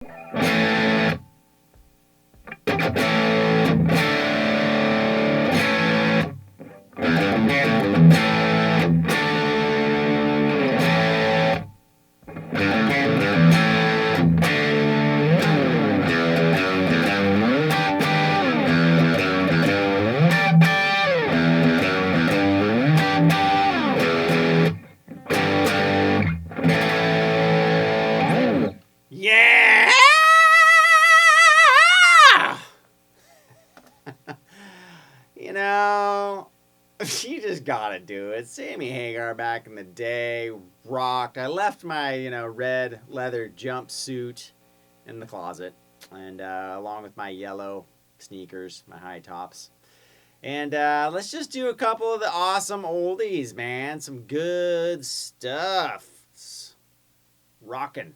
Yeah! You know, you just gotta do it. Sammy Hagar back in the day rocked. I left my, red leather jumpsuit in the closet, and along with my yellow sneakers, my high tops. And let's just do a couple of the awesome oldies, man. Some good stuff. It's rocking.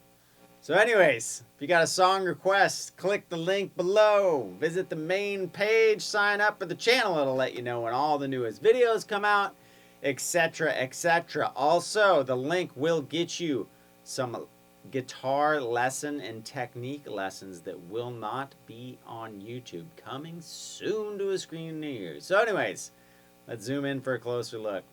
So anyways, if you got a song request, click the link below. Visit the main page, sign up for the channel. It'll let you know when all the newest videos come out, etc., etc. Also, the link will get you some guitar lesson and technique lessons that will not be on YouTube. Coming soon to a screen near you. So anyways, let's zoom in for a closer look.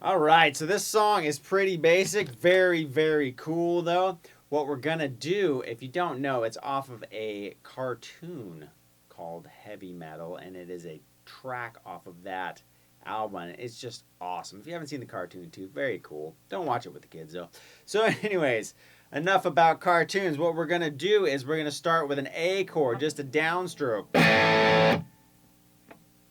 Alright, so this song is pretty basic, very, very cool though. What we're gonna do, if you don't know, it's off of a cartoon called Heavy Metal, and it is a track off of that album. It's just awesome. If you haven't seen the cartoon too, very cool. Don't watch it with the kids though. So anyways, enough about cartoons. What we're gonna do is we're gonna start with an A chord, just a downstroke.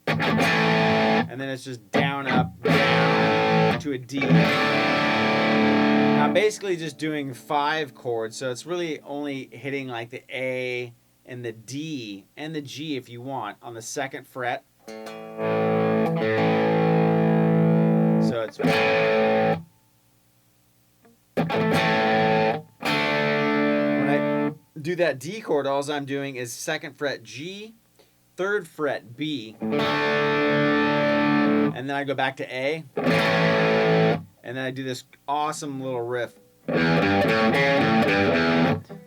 And then it's just down, up, down to a D. Now basically just doing 5 chords, so it's really only hitting like the A and the D and the G if you want on the 2nd fret. So it's when I do that D chord, all I'm doing is 2nd fret G, 3rd fret B, and then I go back to A, and then I do this awesome little riff.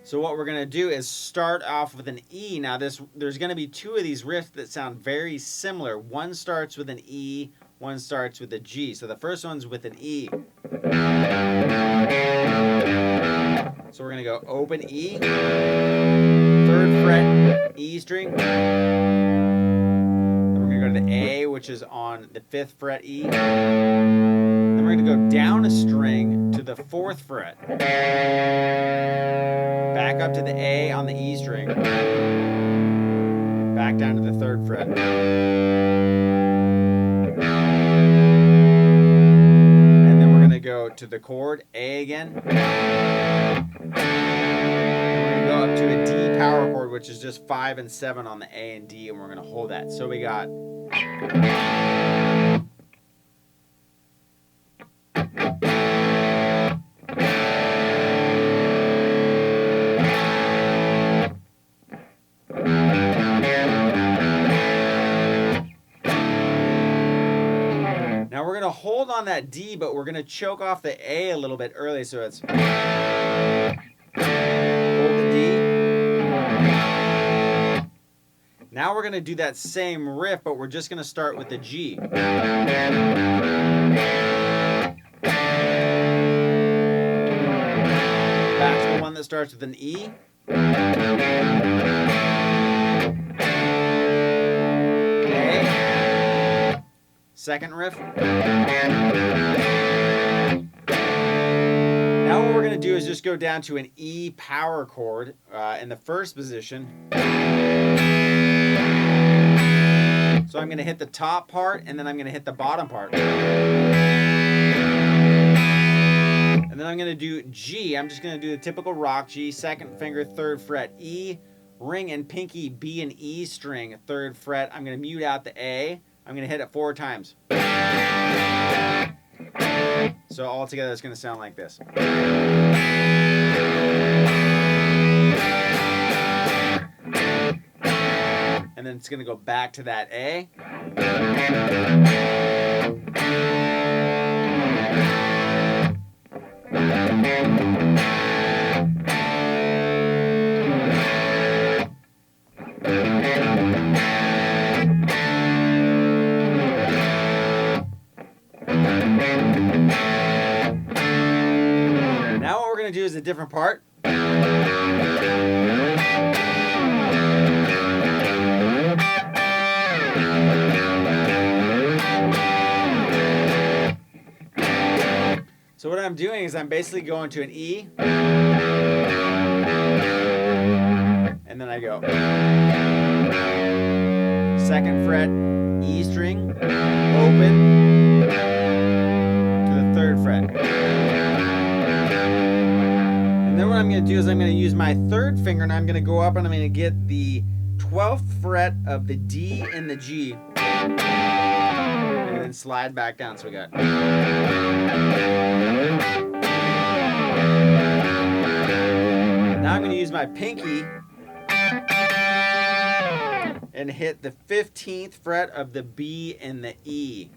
So what we're gonna do is start off with an E. Now there's gonna be 2 of these riffs that sound very similar. One starts with an E, one starts with a G. So the first one's with an E. So we're gonna go open E, 3rd fret E string. Then we're gonna go to the A, which is on the 5th fret E. Then we're gonna go down a string to the 4th fret. Back up to the A on the E string. Back down to the 3rd fret. And then we're gonna go to the chord, A again. Go up to a D power chord, which is just 5 and 7 on the A and D, and we're going to hold that. So we got now we're going to hold on that D, but we're going to choke off the A a little bit early, so it's now we're going to do that same riff, but we're just going to start with the G. Back to the one that starts with an E. Okay. 2nd riff. Now what we're going to do is just go down to an E power chord in the 1st position. So I'm going to hit the top part, and then I'm going to hit the bottom part. And then I'm going to do G. I'm just going to do the typical rock G, 2nd finger, 3rd fret E, ring and pinky B and E string, 3rd fret. I'm going to mute out the A. I'm going to hit it 4 times. So all together it's going to sound like this. And then it's going to go back to that A. Now what we're going to do is a different part. So what I'm doing is I'm basically going to an E, and then I go 2nd fret, E string, open, to the 3rd fret. And then what I'm going to do is I'm going to use my 3rd finger, and I'm going to go up and I'm going to get the 12th fret of the D and the G. And then slide back down. So we got. Now I'm going to use my pinky and hit the 15th fret of the B and the E.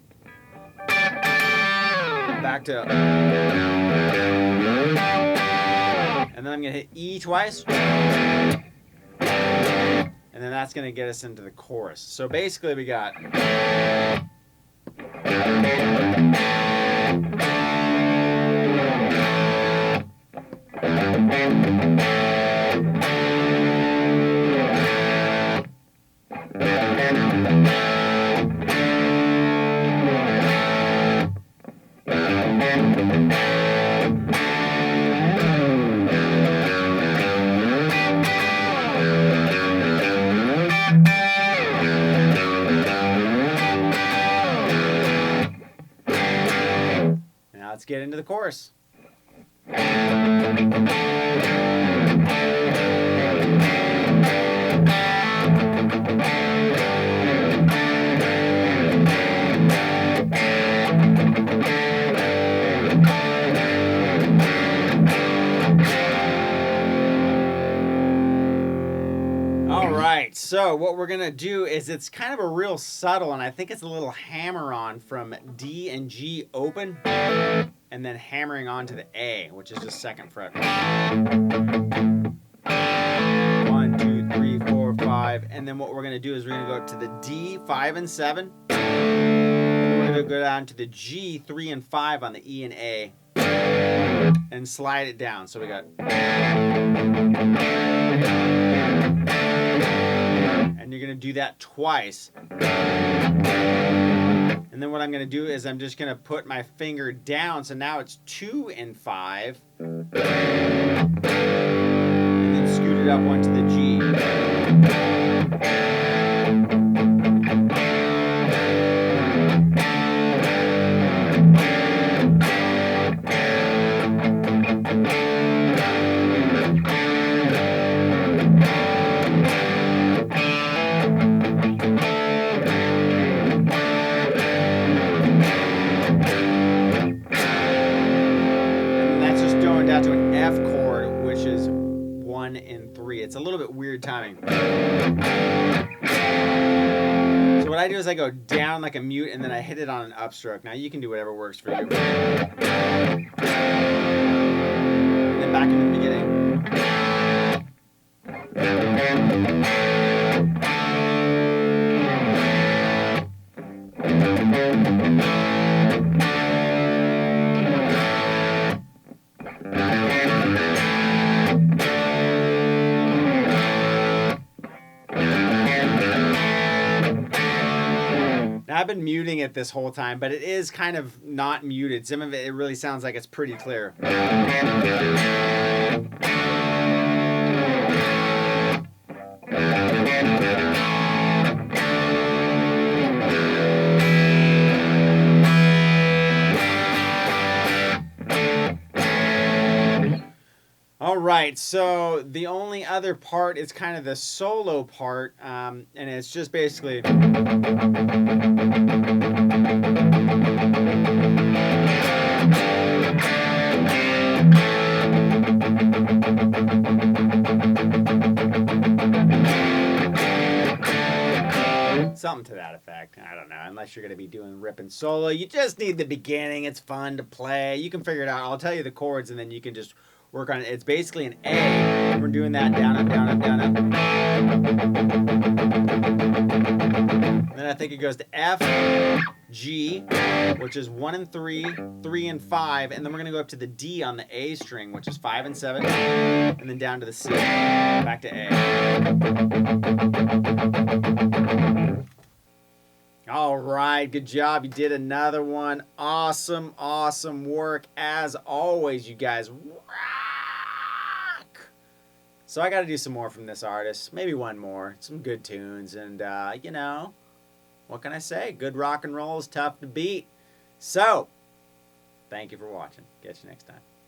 Back to. And then I'm going to hit E twice. And then that's going to get us into the chorus. So basically we got. Now let's get into the chorus. So what we're going to do is it's kind of a real subtle, and I think it's a little hammer-on from D and G open, and then hammering on to the A, which is just 2nd fret. 1, 2, 3, 4, 5, and then what we're going to do is we're going to go up to the D, 5 and 7, and we're going to go down to the G, 3 and 5 on the E and A, and slide it down. So we got. And you're going to do that twice. And then what I'm going to do is I'm just going to put my finger down. So now it's 2 and 5. And then scoot it up one to the G. To an F chord, which is 1 and 3. It's a little bit weird timing. So what I do is I go down like a mute and then I hit it on an upstroke. Now you can do whatever works for you. And then back in the beginning. I've been muting it this whole time, but it is kind of not muted. Some of it really sounds like it's pretty clear. All right, so the only other part is kind of the solo part, and it's just basically. Something to that effect. I don't know. Unless you're going to be doing ripping solo. You just need the beginning. It's fun to play. You can figure it out. I'll tell you the chords and then you can just work on it. It's basically an A. We're doing that down, up, down, up, down, up. And then I think it goes to F, G, which is 1 and 3, 3 and 5. And then we're going to go up to the D on the A string, which is 5 and 7. And then down to the C. Back to A. All right, good job. You did another one. Awesome, awesome work. As always, you guys rock. So I got to do some more from this artist. Maybe one more. Some good tunes. And, you know, what can I say? Good rock and roll is tough to beat. So, thank you for watching. Catch you next time.